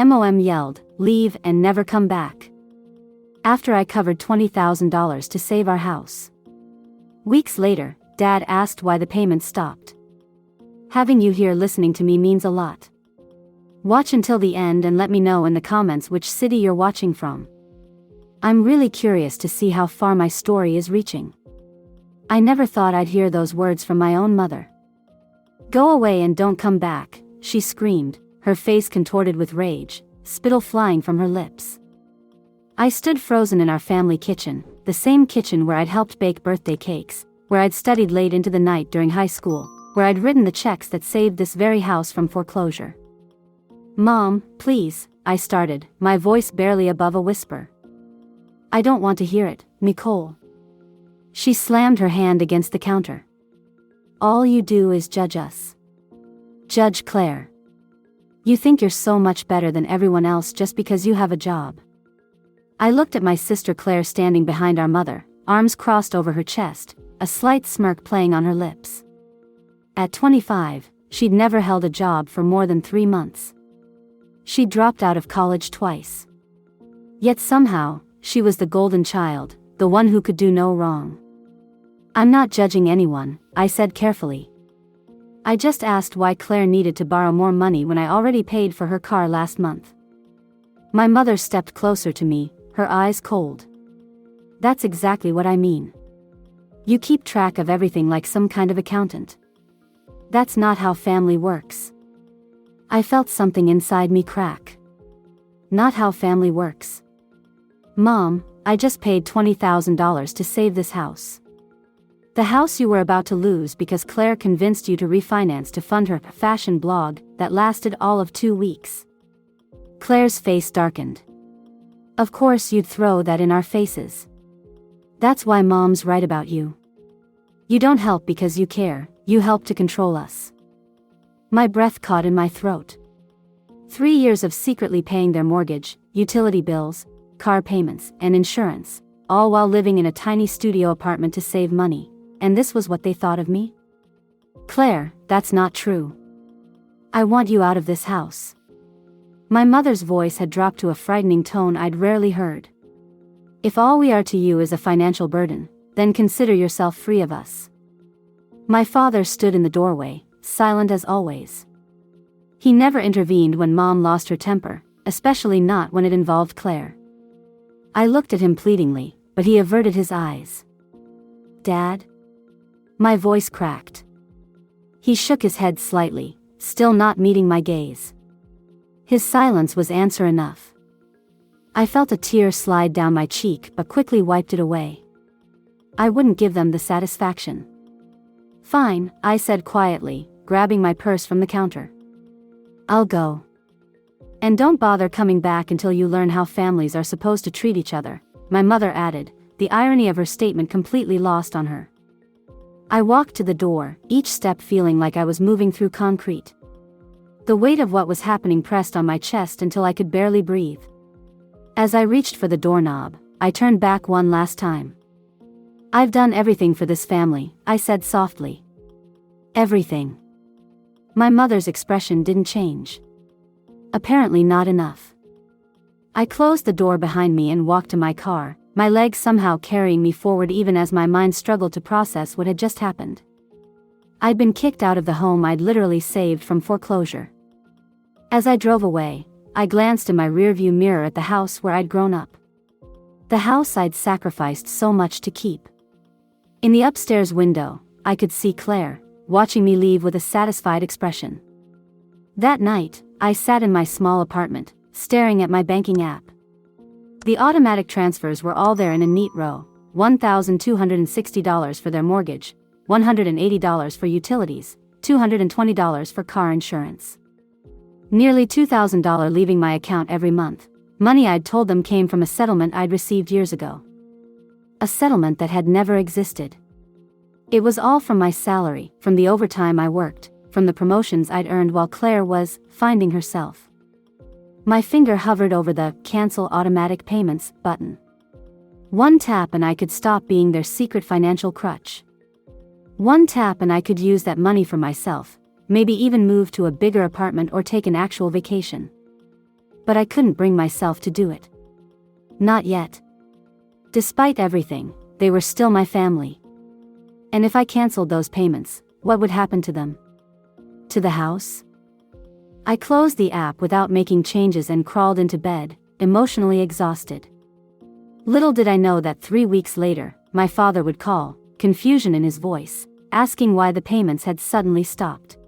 Mom yelled, "Leave and never come back." After I covered $20,000 to save our house. Weeks later, Dad asked why the payments stopped. Having you here listening to me means a lot. Watch until the end and let me know in the comments which city you're watching from. I'm really curious to see how far my story is reaching. I never thought I'd hear those words from my own mother. "Go away and don't come back," she screamed, her face contorted with rage, spittle flying from her lips. I stood frozen in our family kitchen, the same kitchen where I'd helped bake birthday cakes, where I'd studied late into the night during high school, where I'd written the checks that saved this very house from foreclosure. "Mom, please," I started, my voice barely above a whisper. "I don't want to hear it, Nicole." She slammed her hand against the counter. "All you do is judge us. Judge Claire. You think you're so much better than everyone else just because you have a job." I looked at my sister Claire standing behind our mother, arms crossed over her chest, a slight smirk playing on her lips. At 25, she'd never held a job for more than 3 months. She'd dropped out of college twice. Yet somehow, she was the golden child, the one who could do no wrong. "I'm not judging anyone," I said carefully. "I just asked why Claire needed to borrow more money when I already paid for her car last month." My mother stepped closer to me, her eyes cold. "That's exactly what I mean. You keep track of everything like some kind of accountant. That's not how family works." I felt something inside me crack. Not how family works. "Mom, I just paid $20,000 to save this house. The house you were about to lose because Claire convinced you to refinance to fund her fashion blog that lasted all of 2 weeks." Claire's face darkened. "Of course you'd throw that in our faces. That's why Mom's right about you. You don't help because you care, you help to control us." My breath caught in my throat. 3 years of secretly paying their mortgage, utility bills, car payments, and insurance, all while living in a tiny studio apartment to save money, and this was what they thought of me? "Claire, that's not true. I want you out of this house." My mother's voice had dropped to a frightening tone I'd rarely heard. "If all we are to you is a financial burden, then consider yourself free of us." My father stood in the doorway, silent as always. He never intervened when Mom lost her temper, especially not when it involved Claire. I looked at him pleadingly, but he averted his eyes. "Dad?" My voice cracked. He shook his head slightly, still not meeting my gaze. His silence was answer enough. I felt a tear slide down my cheek but quickly wiped it away. I wouldn't give them the satisfaction. "Fine," I said quietly, grabbing my purse from the counter. "I'll go. And don't bother coming back until you learn how families are supposed to treat each other," my mother added, the irony of her statement completely lost on her. I walked to the door, each step feeling like I was moving through concrete. The weight of what was happening pressed on my chest until I could barely breathe. As I reached for the doorknob, I turned back one last time. "I've done everything for this family," I said softly. "Everything." My mother's expression didn't change. Apparently not enough. I closed the door behind me and walked to my car, my legs somehow carrying me forward even as my mind struggled to process what had just happened. I'd been kicked out of the home I'd literally saved from foreclosure. As I drove away, I glanced in my rearview mirror at the house where I'd grown up. The house I'd sacrificed so much to keep. In the upstairs window, I could see Claire, watching me leave with a satisfied expression. That night, I sat in my small apartment, staring at my banking app. The automatic transfers were all there in a neat row: $1,260 for their mortgage, $180 for utilities, $220 for car insurance. Nearly $2,000 leaving my account every month, money I'd told them came from a settlement I'd received years ago. A settlement that had never existed. It was all from my salary, from the overtime I worked, from the promotions I'd earned while Claire was finding herself. My finger hovered over the "Cancel Automatic Payments" button. One tap and I could stop being their secret financial crutch. One tap and I could use that money for myself, maybe even move to a bigger apartment or take an actual vacation. but I couldn't bring myself to do it. Not yet. Despite everything, they were still my family. And if I canceled those payments, what would happen to them? To the house? I closed the app without making changes and crawled into bed, emotionally exhausted. Little did I know that 3 weeks later, my father would call, confusion in his voice, asking why the payments had suddenly stopped.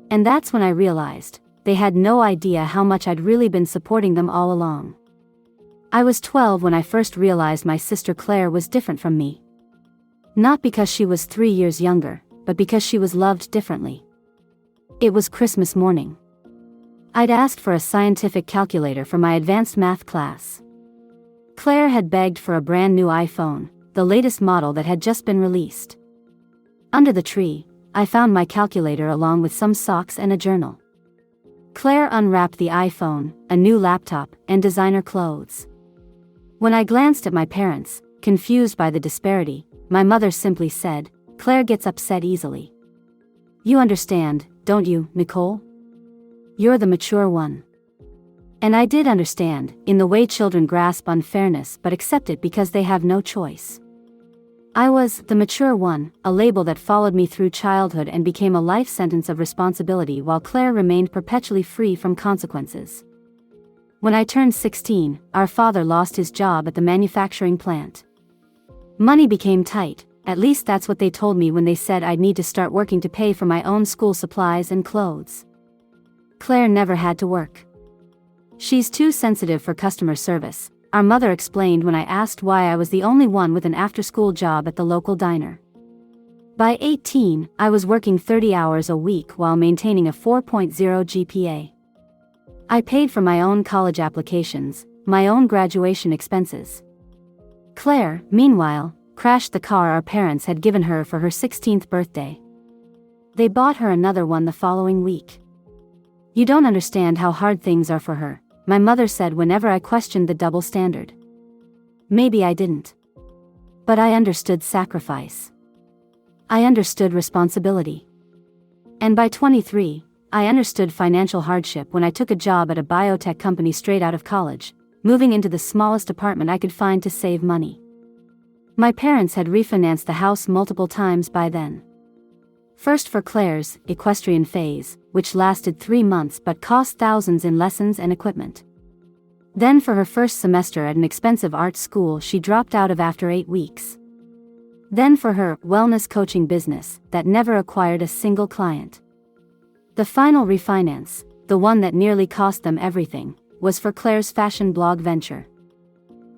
And that's when I realized, they had no idea how much I'd really been supporting them all along. I was 12 when I first realized my sister Claire was different from me. Not because she was 3 years younger, but because she was loved differently. It was Christmas morning. I'd asked for a scientific calculator for my advanced math class. Claire had begged for a brand new iPhone, the latest model that had just been released. Under the tree, I found my calculator along with some socks and a journal. Claire unwrapped the iPhone, a new laptop, and designer clothes. When I glanced at my parents, confused by the disparity, my mother simply said, "Claire gets upset easily. You understand, don't you, Nicole? You're the mature one." And I did understand, in the way children grasp unfairness but accept it because they have no choice. I was the mature one, a label that followed me through childhood and became a life sentence of responsibility while Claire remained perpetually free from consequences. When I turned 16, our father lost his job at the manufacturing plant. Money became tight, at least that's what they told me when they said I'd need to start working to pay for my own school supplies and clothes. Claire never had to work. She's too sensitive for customer service, our mother explained when I asked why I was the only one with an after-school job at the local diner. By 18, I was working 30 hours a week while maintaining a 4.0 GPA. I paid for my own college applications, my own graduation expenses. Claire, meanwhile, crashed the car our parents had given her for her 16th birthday. They bought her another one the following week. "You don't understand how hard things are for her," my mother said whenever I questioned the double standard. Maybe I didn't. But I understood sacrifice. I understood responsibility. And by 23, I understood financial hardship when I took a job at a biotech company straight out of college, moving into the smallest apartment I could find to save money. My parents had refinanced the house multiple times by then. First for Claire's equestrian phase, which lasted 3 months but cost thousands in lessons and equipment. Then for her first semester at an expensive art school she dropped out of after 8 weeks. Then for her wellness coaching business that never acquired a single client. The final refinance, the one that nearly cost them everything, was for Claire's fashion blog venture.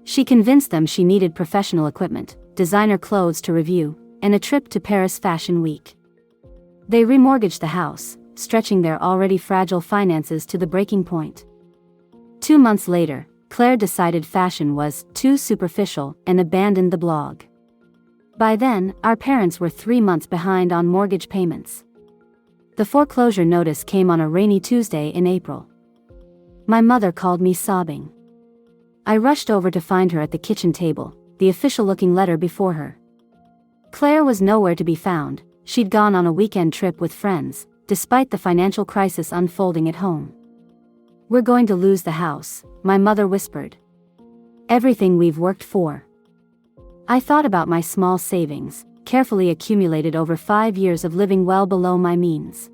She convinced them she needed professional equipment, designer clothes to review, and a trip to Paris Fashion Week. They remortgaged the house, stretching their already fragile finances to the breaking point. 2 months later, Claire decided fashion was too superficial and abandoned the blog. By then, our parents were 3 months behind on mortgage payments. The foreclosure notice came on a rainy Tuesday in April. My mother called me sobbing. I rushed over to find her at the kitchen table, the official-looking letter before her. Claire was nowhere to be found. She'd gone on a weekend trip with friends, despite the financial crisis unfolding at home. "We're going to lose the house," my mother whispered. "Everything we've worked for." I thought about my small savings, carefully accumulated over 5 years of living well below my means.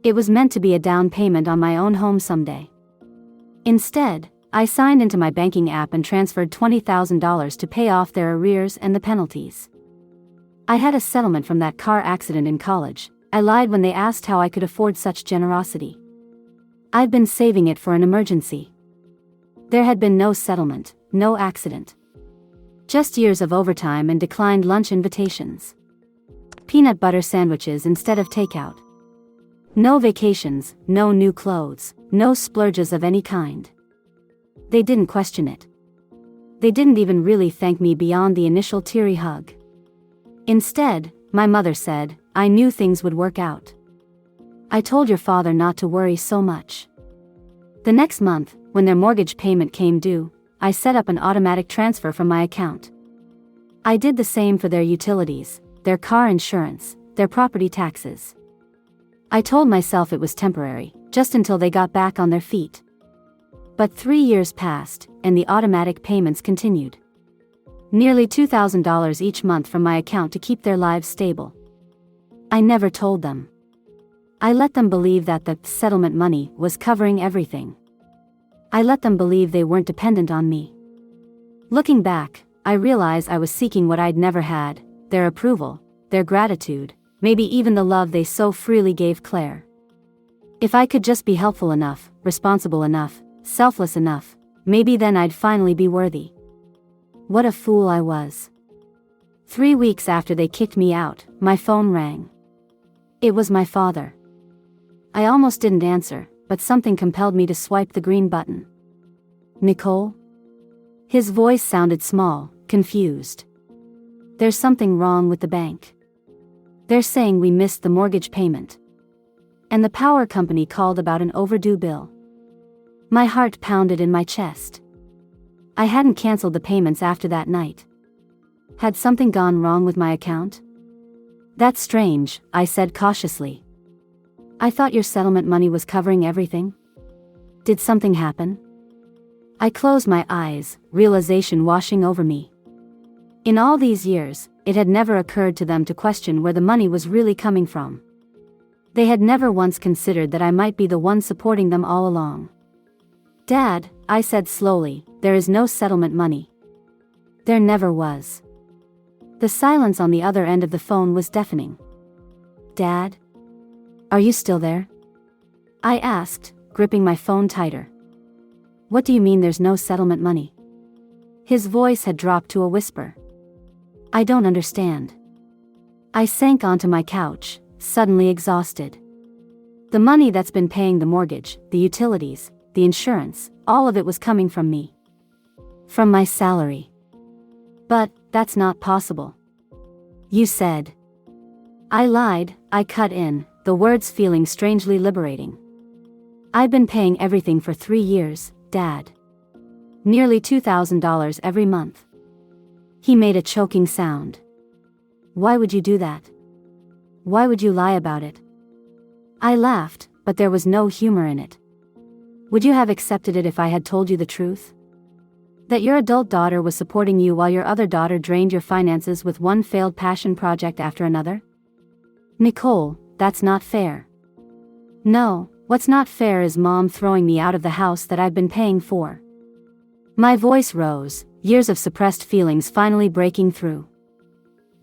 It was meant to be a down payment on my own home someday. Instead, I signed into my banking app and transferred $20,000 to pay off their arrears and the penalties. I had a settlement from that car accident in college. I lied when they asked how I could afford such generosity. I'd been saving it for an emergency. There had been no settlement, no accident. Just years of overtime and declined lunch invitations. Peanut butter sandwiches instead of takeout. No vacations, no new clothes, no splurges of any kind. They didn't question it. They didn't even really thank me beyond the initial teary hug. Instead, my mother said, "I knew things would work out. I told your father not to worry so much." The next month, when their mortgage payment came due, I set up an automatic transfer from my account. I did the same for their utilities, their car insurance, their property taxes. I told myself it was temporary, just until they got back on their feet. But 3 years passed, and the automatic payments continued. Nearly $2,000 each month from my account to keep their lives stable. I never told them. I let them believe that the settlement money was covering everything. I let them believe they weren't dependent on me. Looking back, I realize I was seeking what I'd never had: their approval, their gratitude, maybe even the love they so freely gave Claire. If I could just be helpful enough, responsible enough, selfless enough, maybe then I'd finally be worthy. What a fool I was. 3 weeks after they kicked me out, my phone rang. It was my father. I almost didn't answer, but something compelled me to swipe the green button. "Nicole?" His voice sounded small, confused. "There's something wrong with the bank. They're saying we missed the mortgage payment. And the power company called about an overdue bill." My heart pounded in my chest. I hadn't canceled the payments after that night. Had something gone wrong with my account? "That's strange," I said cautiously. "I thought your settlement money was covering everything. Did something happen?" I closed my eyes, realization washing over me. In all these years, it had never occurred to them to question where the money was really coming from. They had never once considered that I might be the one supporting them all along. "Dad," I said slowly, "there is no settlement money." There never was. The silence on the other end of the phone was deafening. "Dad? Are you still there?" I asked, gripping my phone tighter. "What do you mean there's no settlement money?" His voice had dropped to a whisper. "I don't understand." I sank onto my couch, suddenly exhausted. The money that's been paying the mortgage, the utilities, the insurance, all of it was coming from me. From my salary. "But, that's not possible. You said." I lied, I cut in, the words feeling strangely liberating. "I've been paying everything for 3 years, Dad. Nearly $2,000 every month." He made a choking sound. "Why would you do that? Why would you lie about it?" I laughed, but there was no humor in it. "Would you have accepted it if I had told you the truth? That your adult daughter was supporting you while your other daughter drained your finances with one failed passion project after another? Nicole, that's not fair." "No, what's not fair is Mom throwing me out of the house that I've been paying for." My voice rose, years of suppressed feelings finally breaking through.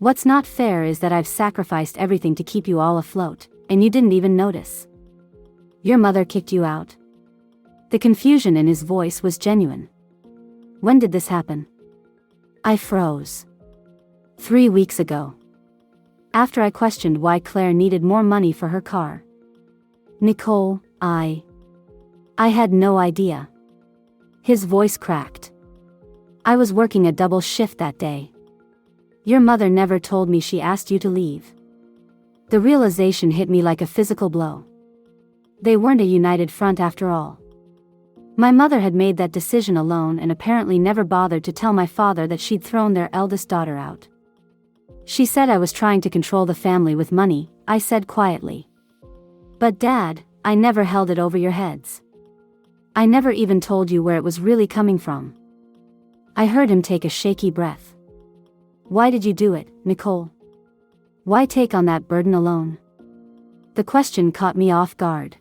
"What's not fair is that I've sacrificed everything to keep you all afloat, and you didn't even notice. Your mother kicked you out." The confusion in his voice was genuine. "When did this happen?" I froze. 3 weeks ago. After I questioned why Claire needed more money for her car. "Nicole, I had no idea." His voice cracked. "I was working a double shift that day. Your mother never told me she asked you to leave." The realization hit me like a physical blow. They weren't a united front after all. My mother had made that decision alone and apparently never bothered to tell my father that she'd thrown their eldest daughter out. "She said I was trying to control the family with money," I said quietly. "But Dad, I never held it over your heads. I never even told you where it was really coming from." I heard him take a shaky breath. "Why did you do it, Nicole? Why take on that burden alone?" The question caught me off guard.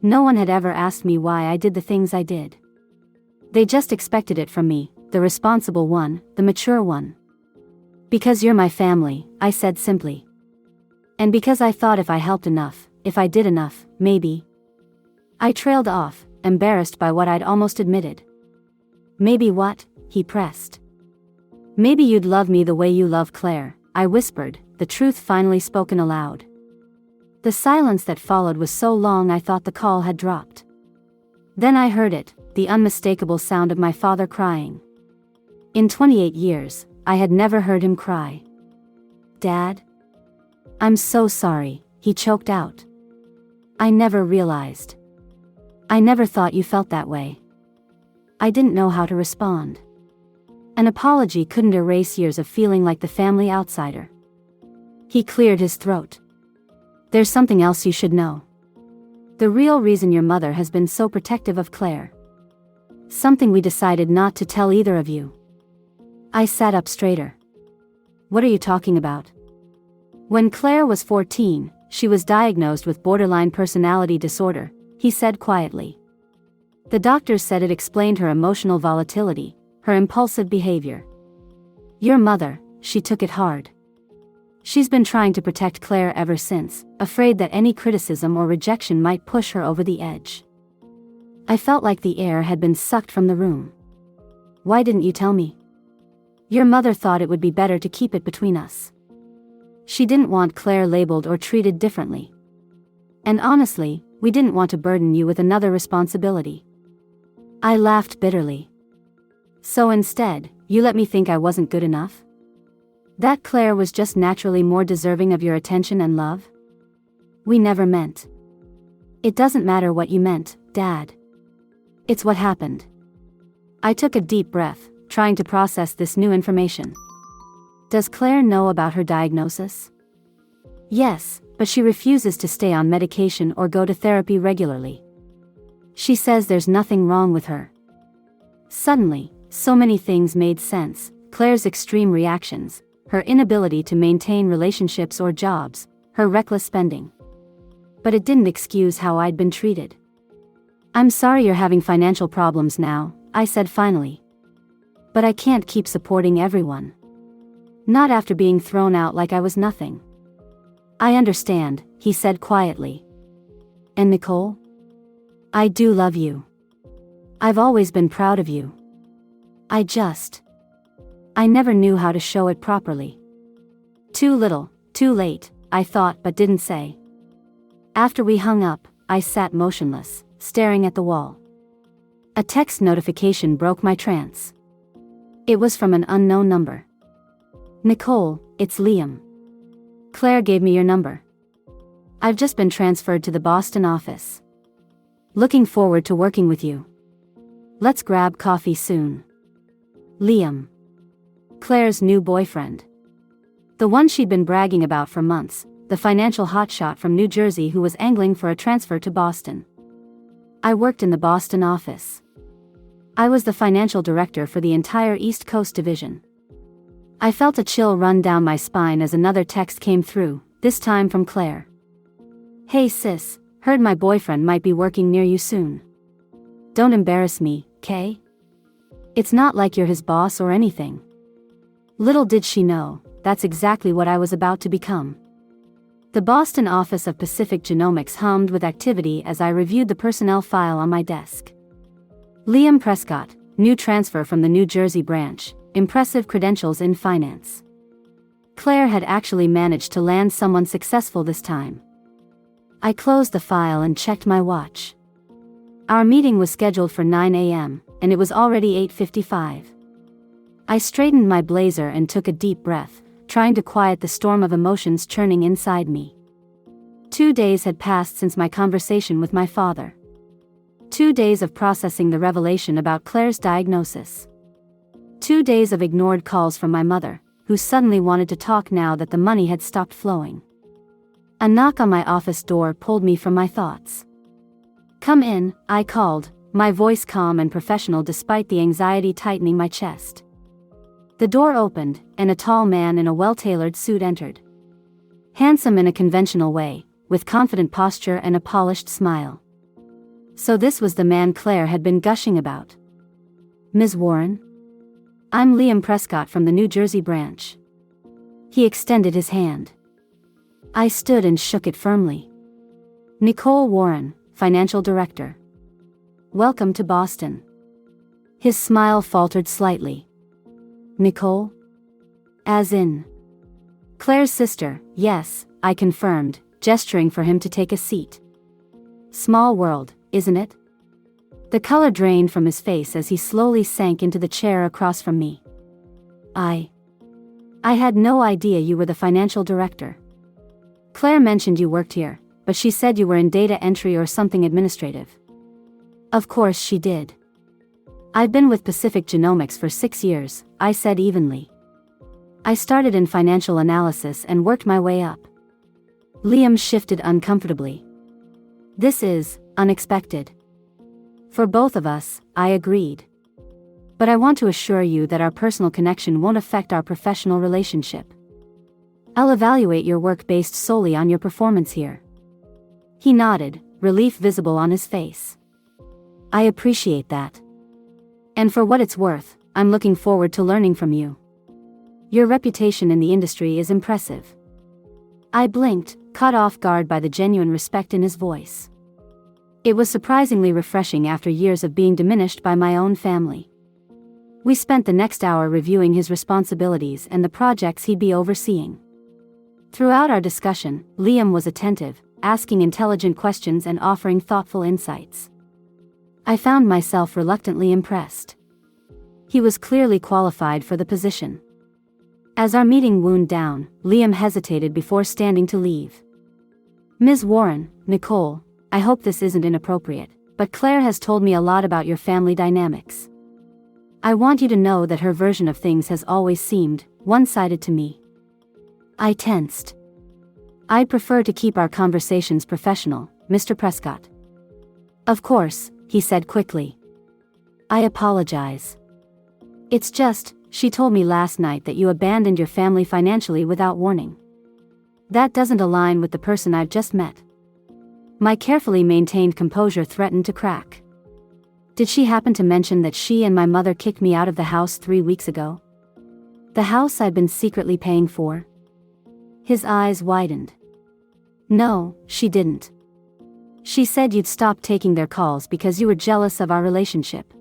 No one had ever asked me why I did the things I did. They just expected it from me, the responsible one, the mature one. "Because you're my family," I said simply. "And because I thought if I helped enough, if I did enough, maybe." I trailed off, embarrassed by what I'd almost admitted. "Maybe what?" he pressed. "Maybe you'd love me the way you love Claire," I whispered, the truth finally spoken aloud. The silence that followed was so long I thought the call had dropped. Then I heard it, the unmistakable sound of my father crying. In 28 years, I had never heard him cry. "Dad? I'm so sorry," he choked out. "I never realized. I never thought you felt that way." I didn't know how to respond. An apology couldn't erase years of feeling like the family outsider. He cleared his throat. "There's something else you should know. The real reason your mother has been so protective of Claire. Something we decided not to tell either of you. I sat up straighter. What are you talking about? When Claire was 14, she was diagnosed with borderline personality disorder, he said quietly. The doctors said it explained her emotional volatility, her impulsive behavior. Your mother, she took it hard. She's been trying to protect Claire ever since, afraid that any criticism or rejection might push her over the edge. I felt like the air had been sucked from the room. Why didn't you tell me? Your mother thought it would be better to keep it between us. She didn't want Claire labeled or treated differently. And honestly, we didn't want to burden you with another responsibility. I laughed bitterly. So instead, you let me think I wasn't good enough? That Claire was just naturally more deserving of your attention and love? We never meant. It doesn't matter what you meant, Dad. It's what happened. I took a deep breath, trying to process this new information. Does Claire know about her diagnosis? Yes, but she refuses to stay on medication or go to therapy regularly. She says there's nothing wrong with her. Suddenly, so many things made sense: Claire's extreme reactions, her inability to maintain relationships or jobs, her reckless spending. But it didn't excuse how I'd been treated. I'm sorry you're having financial problems now, I said finally. But I can't keep supporting everyone. Not after being thrown out like I was nothing. I understand, he said quietly. And Nicole? I do love you. I've always been proud of you. I never knew how to show it properly. Too little, too late, I thought but didn't say. After we hung up, I sat motionless, staring at the wall. A text notification broke my trance. It was from an unknown number. Nicole, it's Liam. Claire gave me your number. I've just been transferred to the Boston office. Looking forward to working with you. Let's grab coffee soon. Liam. Claire's new boyfriend. The one she'd been bragging about for months, the financial hotshot from New Jersey who was angling for a transfer to Boston. I worked in the Boston office. I was the financial director for the entire East Coast division. I felt a chill run down my spine as another text came through, this time from Claire. Hey sis, heard my boyfriend might be working near you soon. Don't embarrass me, Kay? It's not like you're his boss or anything. Little did she know, that's exactly what I was about to become. The Boston office of Pacific Genomics hummed with activity as I reviewed the personnel file on my desk. Liam Prescott, new transfer from the New Jersey branch, impressive credentials in finance. Claire had actually managed to land someone successful this time. I closed the file and checked my watch. Our meeting was scheduled for 9 a.m., and it was already 8:55. I straightened my blazer and took a deep breath, trying to quiet the storm of emotions churning inside me. 2 days had passed since my conversation with my father. 2 days of processing the revelation about Claire's diagnosis. 2 days of ignored calls from my mother, who suddenly wanted to talk now that the money had stopped flowing. A knock on my office door pulled me from my thoughts. Come in, I called, my voice calm and professional despite the anxiety tightening my chest. The door opened, and a tall man in a well-tailored suit entered. Handsome in a conventional way, with confident posture and a polished smile. So this was the man Claire had been gushing about. Ms. Warren? I'm Liam Prescott from the New Jersey branch. He extended his hand. I stood and shook it firmly. Nicole Warren, Financial Director. Welcome to Boston. His smile faltered slightly. Nicole? As in? Claire's sister, yes, I confirmed, gesturing for him to take a seat. Small world, isn't it? The color drained from his face as he slowly sank into the chair across from me. I had no idea you were the financial director. Claire mentioned you worked here, but she said you were in data entry or something administrative. Of course she did. I've been with Pacific Genomics for 6 years, I said evenly. I started in financial analysis and worked my way up. Liam shifted uncomfortably. This is unexpected. For both of us, I agreed. But I want to assure you that our personal connection won't affect our professional relationship. I'll evaluate your work based solely on your performance here. He nodded, relief visible on his face. I appreciate that. And for what it's worth, I'm looking forward to learning from you. Your reputation in the industry is impressive. I blinked, caught off guard by the genuine respect in his voice. It was surprisingly refreshing after years of being diminished by my own family. We spent the next hour reviewing his responsibilities and the projects he'd be overseeing. Throughout our discussion, Liam was attentive, asking intelligent questions and offering thoughtful insights. I found myself reluctantly impressed. He was clearly qualified for the position. As our meeting wound down, Liam hesitated before standing to leave. Ms. Warren, Nicole, I hope this isn't inappropriate, but Claire has told me a lot about your family dynamics. I want you to know that her version of things has always seemed one-sided to me. I tensed. I'd prefer to keep our conversations professional, Mr. Prescott. Of course, he said quickly. I apologize. It's just, she told me last night that you abandoned your family financially without warning. That doesn't align with the person I've just met. My carefully maintained composure threatened to crack. Did she happen to mention that she and my mother kicked me out of the house 3 weeks ago? The house I'd been secretly paying for? His eyes widened. No, she didn't. She said you'd stopped taking their calls because you were jealous of our relationship.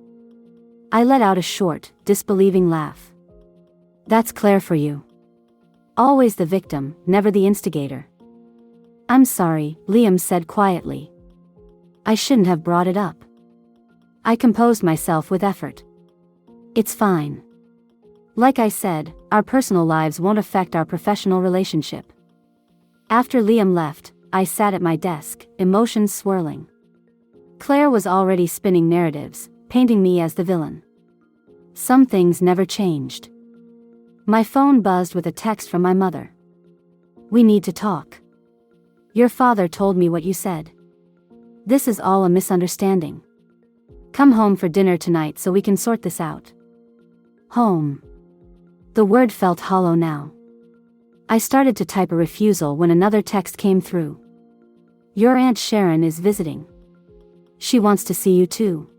I let out a short, disbelieving laugh. That's Claire for you. Always the victim, never the instigator. I'm sorry, Liam said quietly. I shouldn't have brought it up. I composed myself with effort. It's fine. Like I said, our personal lives won't affect our professional relationship. After Liam left, I sat at my desk, emotions swirling. Claire was already spinning narratives, painting me as the villain. Some things never changed. My phone buzzed with a text from my mother. We need to talk. Your father told me what you said. This is all a misunderstanding. Come home for dinner tonight so we can sort this out. Home. The word felt hollow now. I started to type a refusal when another text came through. Your Aunt Sharon is visiting. She wants to see you too.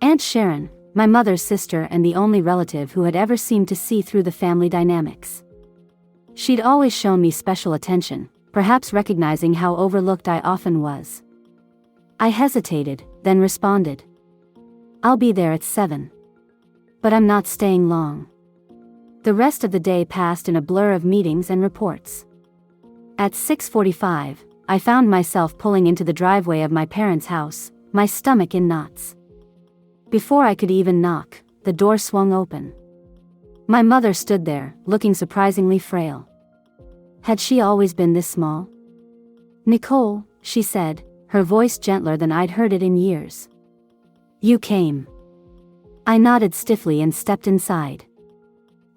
Aunt Sharon, my mother's sister and the only relative who had ever seemed to see through the family dynamics. She'd always shown me special attention, perhaps recognizing how overlooked I often was. I hesitated, then responded. I'll be there at 7. But I'm not staying long. The rest of the day passed in a blur of meetings and reports. At 6:45, I found myself pulling into the driveway of my parents' house, my stomach in knots. Before I could even knock, the door swung open. My mother stood there, looking surprisingly frail. Had she always been this small? Nicole, she said, her voice gentler than I'd heard it in years. You came. I nodded stiffly and stepped inside.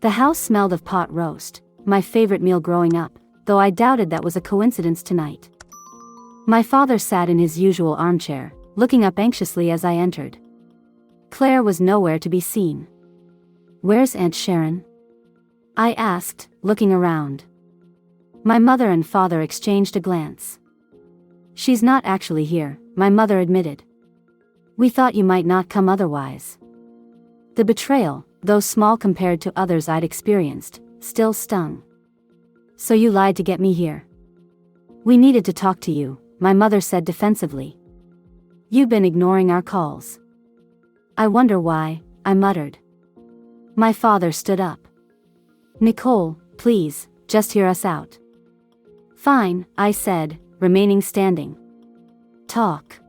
The house smelled of pot roast, my favorite meal growing up, though I doubted that was a coincidence tonight. My father sat in his usual armchair, looking up anxiously as I entered. Claire was nowhere to be seen. Where's Aunt Sharon? I asked, looking around. My mother and father exchanged a glance. She's not actually here, my mother admitted. We thought you might not come otherwise. The betrayal, though small compared to others I'd experienced, still stung. So you lied to get me here. We needed to talk to you, my mother said defensively. You've been ignoring our calls. I wonder why, I muttered. My father stood up. Nicole, please, just hear us out. Fine, I said, remaining standing. Talk.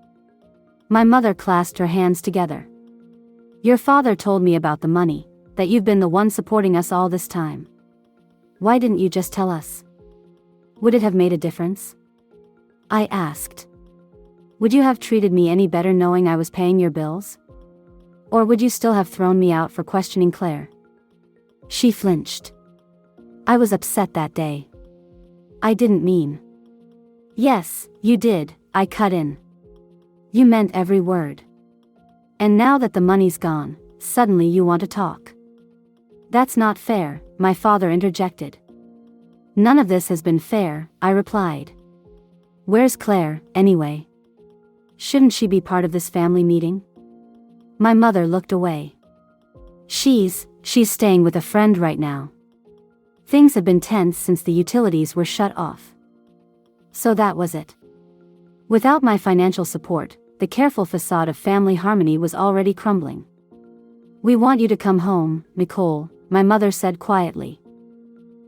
My mother clasped her hands together. Your father told me about the money, that you've been the one supporting us all this time. Why didn't you just tell us? Would it have made a difference? I asked. Would you have treated me any better knowing I was paying your bills? Or would you still have thrown me out for questioning Claire? She flinched. I was upset that day. I didn't mean. Yes, you did, I cut in. You meant every word. And now that the money's gone, suddenly you want to talk. That's not fair, my father interjected. None of this has been fair, I replied. Where's Claire, anyway? Shouldn't she be part of this family meeting? My mother looked away. She's staying with a friend right now. Things have been tense since the utilities were shut off. So that was it. Without my financial support, the careful facade of family harmony was already crumbling. We want you to come home, Nicole, my mother said quietly.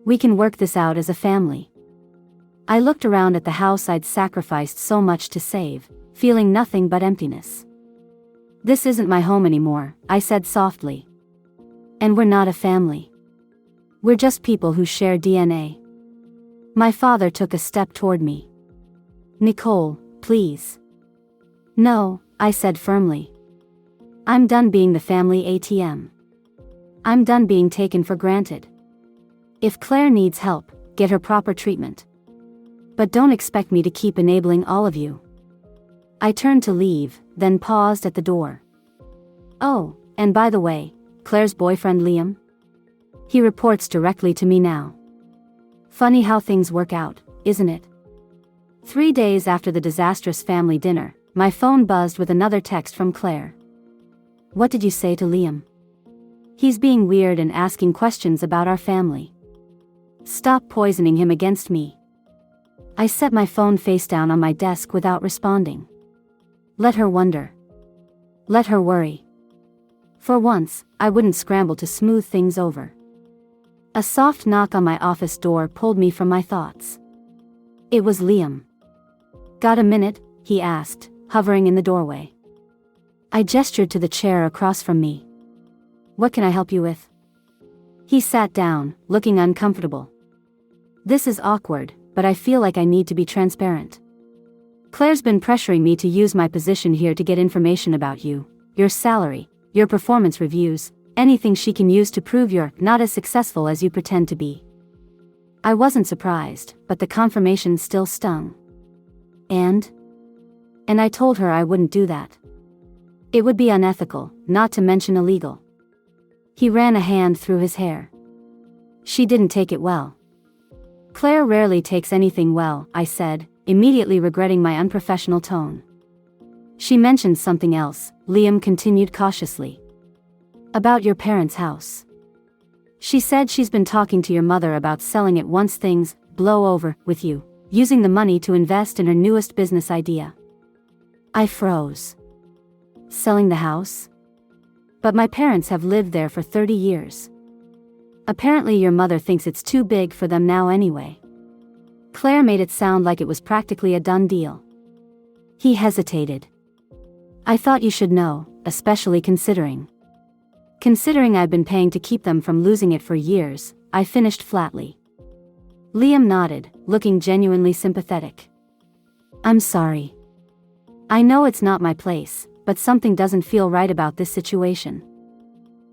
We can work this out as a family. I looked around at the house I'd sacrificed so much to save, feeling nothing but emptiness. This isn't my home anymore, I said softly. And we're not a family. We're just people who share DNA. My father took a step toward me. Nicole, please. No, I said firmly. I'm done being the family ATM. I'm done being taken for granted. If Claire needs help, get her proper treatment. But don't expect me to keep enabling all of you. I turned to leave, then paused at the door. Oh, and by the way, Claire's boyfriend Liam? He reports directly to me now. Funny how things work out, isn't it? 3 days after the disastrous family dinner, my phone buzzed with another text from Claire. What did you say to Liam? He's being weird and asking questions about our family. Stop poisoning him against me. I set my phone face down on my desk without responding. Let her wonder. Let her worry. For once, I wouldn't scramble to smooth things over. A soft knock on my office door pulled me from my thoughts. It was Liam. Got a minute? He asked, hovering in the doorway. I gestured to the chair across from me. What can I help you with? He sat down, looking uncomfortable. This is awkward, but I feel like I need to be transparent. Claire's been pressuring me to use my position here to get information about you, your salary, your performance reviews, anything she can use to prove you're not as successful as you pretend to be. I wasn't surprised, but the confirmation still stung. And I told her I wouldn't do that. It would be unethical, not to mention illegal. He ran a hand through his hair. She didn't take it well. Claire rarely takes anything well, I said, immediately regretting my unprofessional tone. She mentioned something else, Liam continued cautiously. About your parents' house. She said she's been talking to your mother about selling it once things blow over with you, using the money to invest in her newest business idea. I froze. Selling the house? But my parents have lived there for 30 years. Apparently your mother thinks it's too big for them now anyway. Claire made it sound like it was practically a done deal. He hesitated. I thought you should know, especially considering I've been paying to keep them from losing it for years, I finished flatly. Liam nodded, looking genuinely sympathetic. I'm sorry. I know it's not my place, but something doesn't feel right about this situation.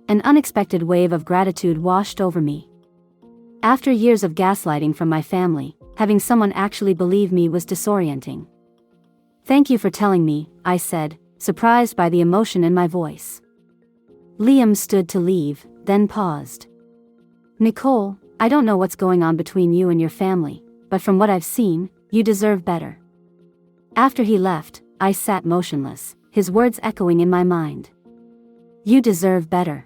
An unexpected wave of gratitude washed over me. After years of gaslighting from my family, having someone actually believe me was disorienting. Thank you for telling me, I said, surprised by the emotion in my voice. Liam stood to leave, then paused. Nicole, I don't know what's going on between you and your family, but from what I've seen, you deserve better. After he left, I sat motionless, his words echoing in my mind. You deserve better.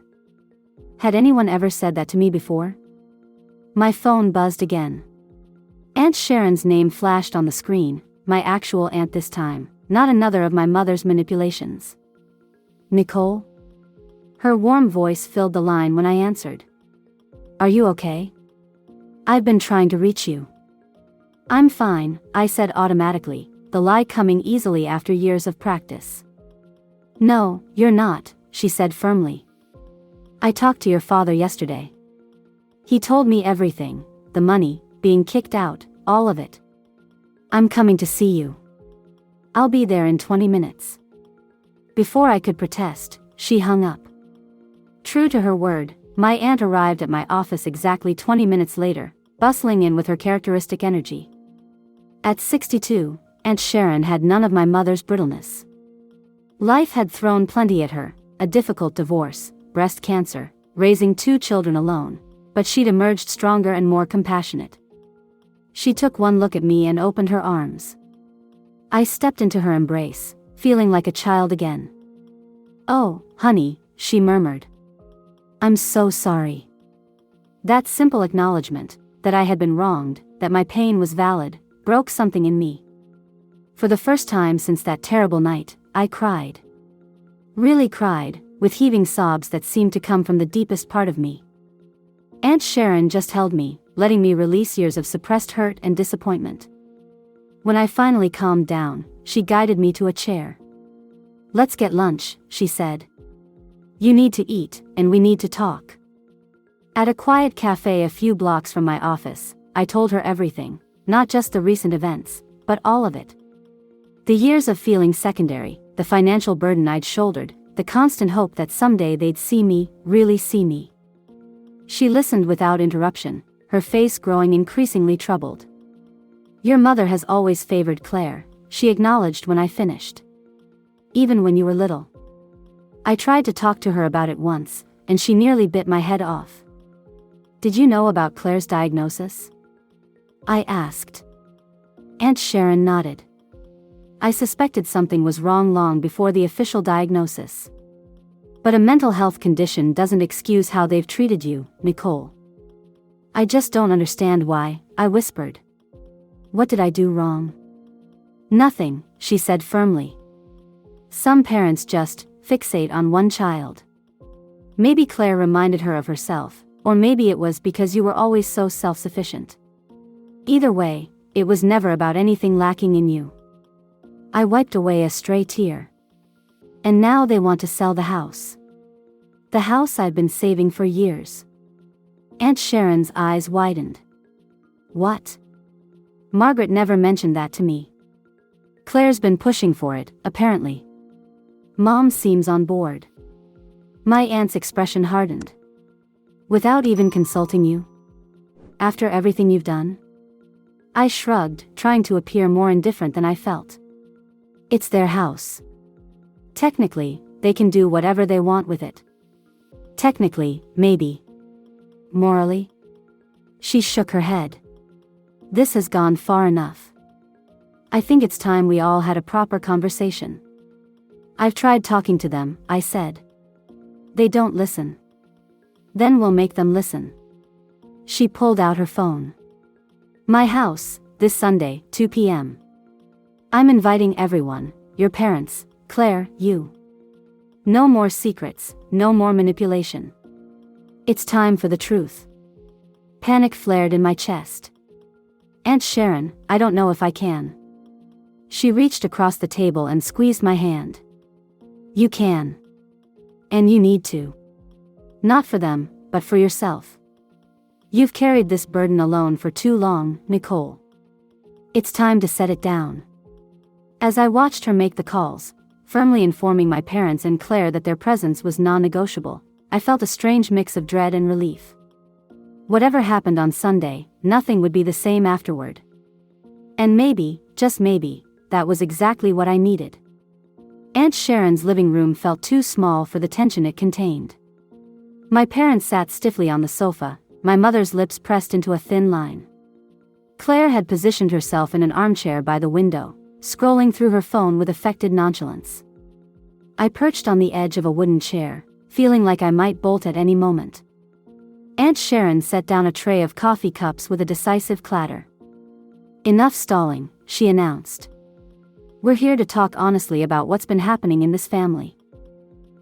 Had anyone ever said that to me before? My phone buzzed again. Aunt Sharon's name flashed on the screen, my actual aunt this time, not another of my mother's manipulations. Nicole? Her warm voice filled the line when I answered. Are you okay? I've been trying to reach you. I'm fine, I said automatically, the lie coming easily after years of practice. No, you're not, she said firmly. I talked to your father yesterday. He told me everything, the money, being kicked out, all of it. I'm coming to see you. I'll be there in 20 minutes. Before I could protest, she hung up. True to her word, my aunt arrived at my office exactly 20 minutes later, bustling in with her characteristic energy. At 62, Aunt Sharon had none of my mother's brittleness. Life had thrown plenty at her, a difficult divorce, breast cancer, raising 2 children alone, but she'd emerged stronger and more compassionate. She took one look at me and opened her arms. I stepped into her embrace, feeling like a child again. "Oh, honey," she murmured. "I'm so sorry." That simple acknowledgement, that I had been wronged, that my pain was valid, broke something in me. For the first time since that terrible night, I cried. Really cried, with heaving sobs that seemed to come from the deepest part of me. Aunt Sharon just held me, letting me release years of suppressed hurt and disappointment. When I finally calmed down, she guided me to a chair. "Let's get lunch," she said. "You need to eat, and we need to talk." At a quiet cafe a few blocks from my office, I told her everything, not just the recent events, but all of it. The years of feeling secondary, the financial burden I'd shouldered, the constant hope that someday they'd see me, really see me. She listened without interruption, her face growing increasingly troubled. "Your mother has always favored Claire," she acknowledged when I finished. "Even when you were little." I tried to talk to her about it once, and she nearly bit my head off. "Did you know about Claire's diagnosis?" I asked. Aunt Sharon nodded. "I suspected something was wrong long before the official diagnosis. But a mental health condition doesn't excuse how they've treated you, Nicole." "I just don't understand why," I whispered. "What did I do wrong?" "Nothing," she said firmly. "Some parents just fixate on one child. Maybe Claire reminded her of herself, or maybe it was because you were always so self-sufficient. Either way, it was never about anything lacking in you." I wiped away a stray tear. "And now they want to sell the house. The house I've been saving for years." Aunt Sharon's eyes widened. "What?" "Margaret never mentioned that to me. Claire's been pushing for it, apparently. Mom seems on board." My aunt's expression hardened. "Without even consulting you? After everything you've done?" I shrugged, trying to appear more indifferent than I felt. "It's their house. Technically, they can do whatever they want with it. Technically, maybe. Morally?" She shook her head. "This has gone far enough. I think it's time we all had a proper conversation." "I've tried talking to them," I said. "They don't listen." "Then we'll make them listen." She pulled out her phone. "My house, this Sunday, 2 p.m. I'm inviting everyone, your parents, Claire, you. No more secrets, no more manipulation. It's time for the truth." Panic flared in my chest. "Aunt Sharon, I don't know if I can." She reached across the table and squeezed my hand. "You can. And you need to. Not for them, but for yourself. You've carried this burden alone for too long, Nicole. It's time to set it down." As I watched her make the calls, firmly informing my parents and Claire that their presence was non-negotiable, I felt a strange mix of dread and relief. Whatever happened on Sunday, nothing would be the same afterward. And maybe, just maybe, that was exactly what I needed. Aunt Sharon's living room felt too small for the tension it contained. My parents sat stiffly on the sofa, my mother's lips pressed into a thin line. Claire had positioned herself in an armchair by the window, scrolling through her phone with affected nonchalance. I perched on the edge of a wooden chair, feeling like I might bolt at any moment. Aunt Sharon set down a tray of coffee cups with a decisive clatter. "Enough stalling," she announced. "We're here to talk honestly about what's been happening in this family."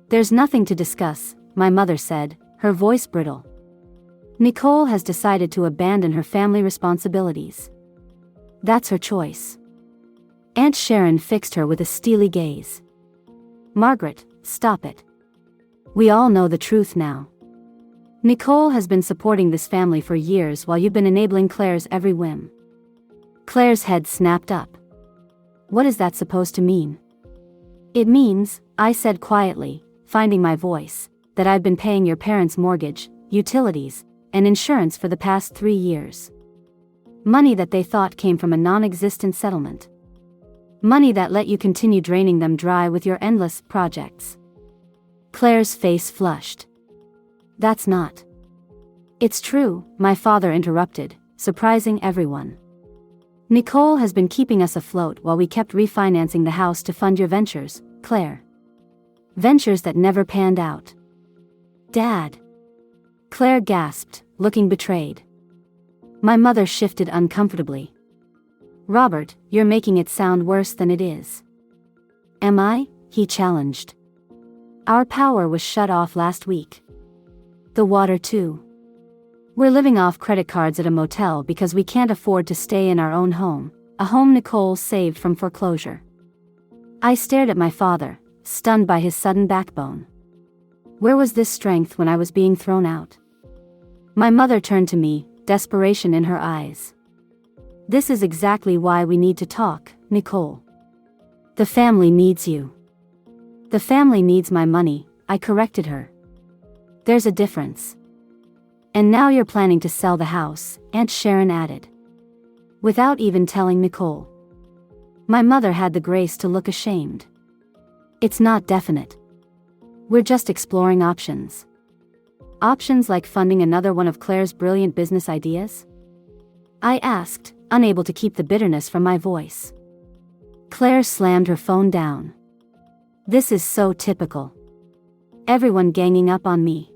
"There's nothing to discuss," my mother said, her voice brittle. "Nicole has decided to abandon her family responsibilities. That's her choice." Aunt Sharon fixed her with a steely gaze. "Margaret, stop it. We all know the truth now. Nicole has been supporting this family for years while you've been enabling Claire's every whim." Claire's head snapped up. "What is that supposed to mean?" "It means," I said quietly, finding my voice, "that I've been paying your parents' mortgage, utilities, and insurance for the past 3 years. Money that they thought came from a non-existent settlement. Money that let you continue draining them dry with your endless projects. Claire's face flushed. That's not. It's true, my father interrupted, surprising everyone. Nicole has been keeping us afloat while we kept refinancing the house to fund your ventures, Claire. Ventures that never panned out. Dad. Claire gasped, looking betrayed. My mother shifted uncomfortably. Robert, you're making it sound worse than it is. Am I? He challenged. Our power was shut off last week. The water too. We're living off credit cards at a motel because we can't afford to stay in our own home, a home Nicole saved from foreclosure. I stared at my father, stunned by his sudden backbone. Where was this strength when I was being thrown out? My mother turned to me, desperation in her eyes. This is exactly why we need to talk, Nicole. The family needs you. The family needs my money, I corrected her. There's a difference. And now you're planning to sell the house, Aunt Sharon added. Without even telling Nicole. My mother had the grace to look ashamed. It's not definite. We're just exploring options. Options like funding another one of Claire's brilliant business ideas? I asked, unable to keep the bitterness from my voice. Claire slammed her phone down. This is so typical. Everyone ganging up on me.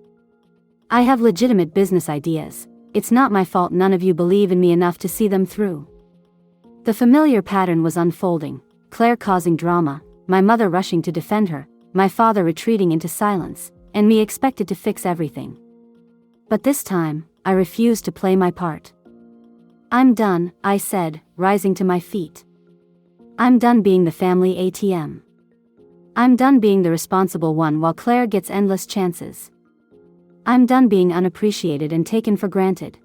I have legitimate business ideas. It's not my fault none of you believe in me enough to see them through. The familiar pattern was unfolding, Claire causing drama, my mother rushing to defend her, my father retreating into silence, and me expected to fix everything. But this time, I refused to play my part. I'm done, I said, rising to my feet. I'm done being the family ATM. I'm done being the responsible one while Claire gets endless chances. I'm done being unappreciated and taken for granted.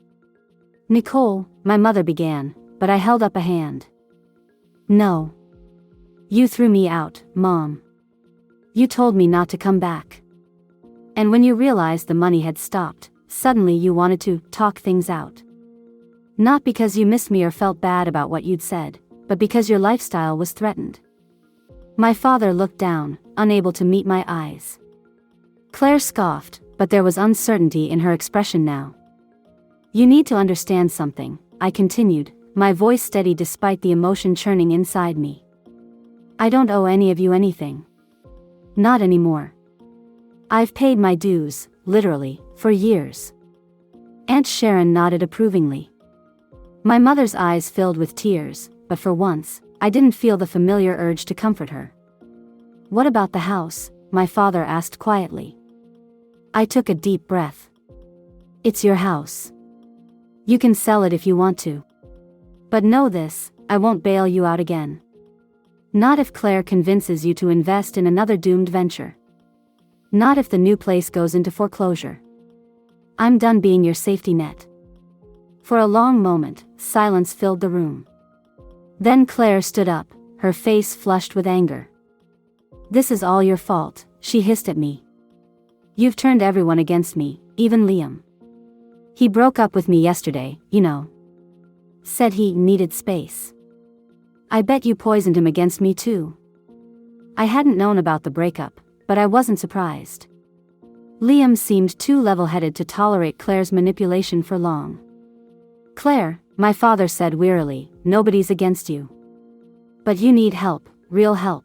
Nicole, my mother began, but I held up a hand. No. You threw me out, Mom. You told me not to come back. And when you realized the money had stopped, suddenly you wanted to talk things out. Not because you missed me or felt bad about what you'd said, but because your lifestyle was threatened. My father looked down, unable to meet my eyes. Claire scoffed, but there was uncertainty in her expression now. You need to understand something, I continued, my voice steady despite the emotion churning inside me. I don't owe any of you anything. Not anymore. I've paid my dues, literally, for years. Aunt Sharon nodded approvingly. My mother's eyes filled with tears, but for once, I didn't feel the familiar urge to comfort her. What about the house? My father asked quietly. I took a deep breath. It's your house. You can sell it if you want to. But know this, I won't bail you out again. Not if Claire convinces you to invest in another doomed venture. Not if the new place goes into foreclosure. I'm done being your safety net. For a long moment, silence filled the room. Then Claire stood up, her face flushed with anger. This is all your fault, she hissed at me. You've turned everyone against me, even Liam. He broke up with me yesterday, you know. Said he needed space. I bet you poisoned him against me too. I hadn't known about the breakup, but I wasn't surprised. Liam seemed too level-headed to tolerate Claire's manipulation for long. Claire, my father said wearily, nobody's against you. But you need help, real help.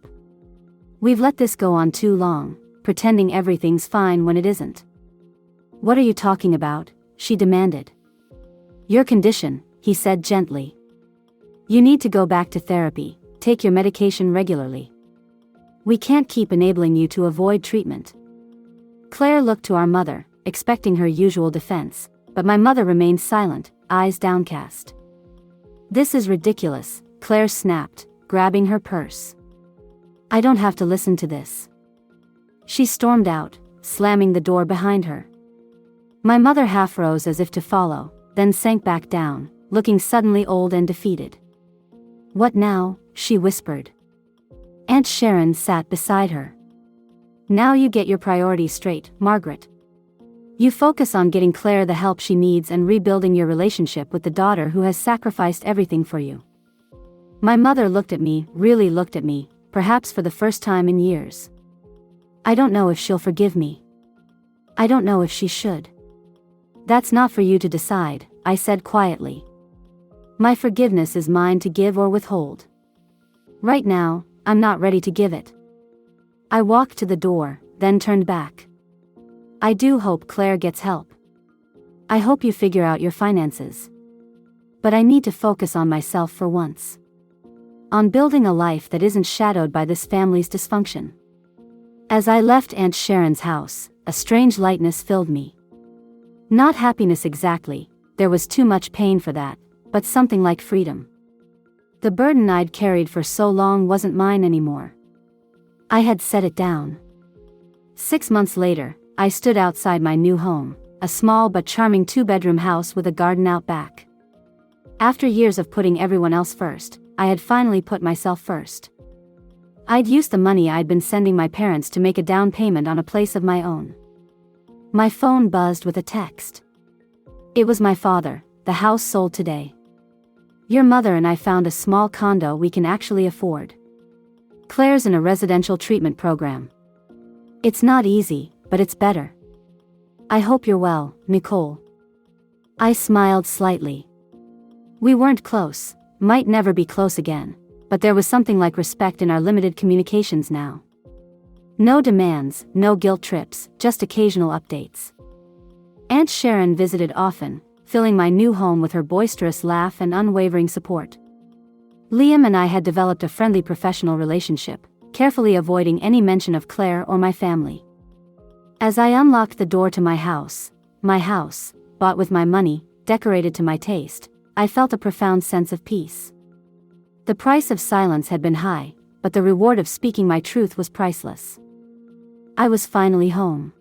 We've let this go on too long, pretending everything's fine when it isn't. What are you talking about? She demanded. Your condition, he said gently. You need to go back to therapy, take your medication regularly. We can't keep enabling you to avoid treatment. Claire looked to our mother, expecting her usual defense, but my mother remained silent, eyes downcast. This is ridiculous, Claire snapped, grabbing her purse. I don't have to listen to this. She stormed out, slamming the door behind her. My mother half rose as if to follow, then sank back down, looking suddenly old and defeated. What now? She whispered. Aunt Sharon sat beside her. Now you get your priorities straight, Margaret. You focus on getting Claire the help she needs and rebuilding your relationship with the daughter who has sacrificed everything for you. My mother looked at me, really looked at me, perhaps for the first time in years. I don't know if she'll forgive me. I don't know if she should. That's not for you to decide, I said quietly. My forgiveness is mine to give or withhold. Right now, I'm not ready to give it. I walked to the door, then turned back. I do hope Claire gets help. I hope you figure out your finances. But I need to focus on myself for once. On building a life that isn't shadowed by this family's dysfunction. As I left Aunt Sharon's house, a strange lightness filled me. Not happiness exactly, there was too much pain for that, but something like freedom. The burden I'd carried for so long wasn't mine anymore. I had set it down. 6 months later, I stood outside my new home, a small but charming 2-bedroom house with a garden out back. After years of putting everyone else first, I had finally put myself first. I'd used the money I'd been sending my parents to make a down payment on a place of my own. My phone buzzed with a text. It was my father. The house sold today. Your mother and I found a small condo we can actually afford. Claire's in a residential treatment program. It's not easy, but it's better. I hope you're well, Nicole. I smiled slightly. We weren't close, might never be close again, but there was something like respect in our limited communications now. No demands, no guilt trips, just occasional updates. Aunt Sharon visited often, filling my new home with her boisterous laugh and unwavering support. Liam and I had developed a friendly professional relationship, carefully avoiding any mention of Claire or my family. As I unlocked the door to my house, bought with my money, decorated to my taste, I felt a profound sense of peace. The price of silence had been high, but the reward of speaking my truth was priceless. I was finally home.